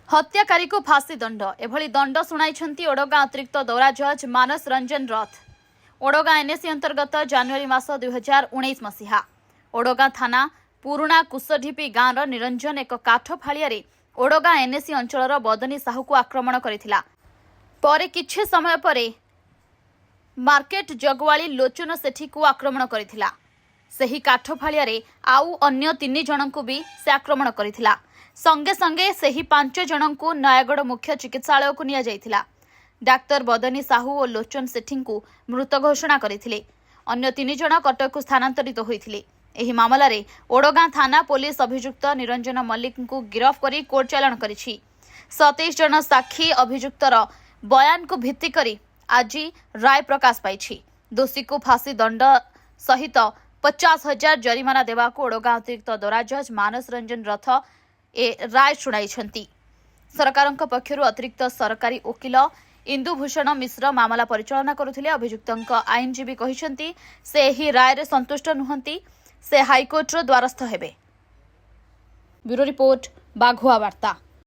हत्याकारी को फांसी दंड एभली दंड शुणाई ओडगां अतिरिक्त दौरा जज मानस रंजन रथ। ओडगां एनएसी अंतर्गत जानुआरी मास 2019 मसीहा ओडगां थाना पुराणा कुशढिपी गाँवर निरंजन एक काठ फाड़िया ओडगां एनएसी अंचल बदनी साहू को आक्रमण करथिला। परे किछि समय परे मार्केट जगवाली लोचन सेठी को आक्रमण करथिला। सही काठ फाड़िया आउ अन्य 3 जन को भी से आक्रमण करथिला। संगे संगे सही 5 जन को नयागढ़ मुख्य चिकित्सालय को निया जाइथिला। डाक्तर बदनी साहू और लोचन सेठी को मृत घोषणा करथिले। अन्य 3 जन कटक को स्थानांतरित होइथिले। एही मामला रे ओडगां थाना पुलिस अभियुक्त निरंजन मल्लिक को गिरफ्त करी कोर्ट चालाण करिछि। 27 जन साक्षी अभियुक्तर बयान को भित्ति करी आज राय प्रकाश पाइछि। दोषी को फांसी दंड सहित 50,000 जरिमाना देवा को ओडगां अतिरिक्त दौरा जज मानस रंजन रथ राय शुणाई। सरकार पक्षर अतिरिक्त सरकारी वकिल इंदुभूषण मिश्र मामला परिचालना करुथिले। अभियुक्त आईनजीवी कहिसेंती से एही राय रे संतुष्ट नुहंती, से हाईकोर्ट रो द्वारस्थ हेबे। ब्यूरो रिपोर्ट बाघुआ वार्ता।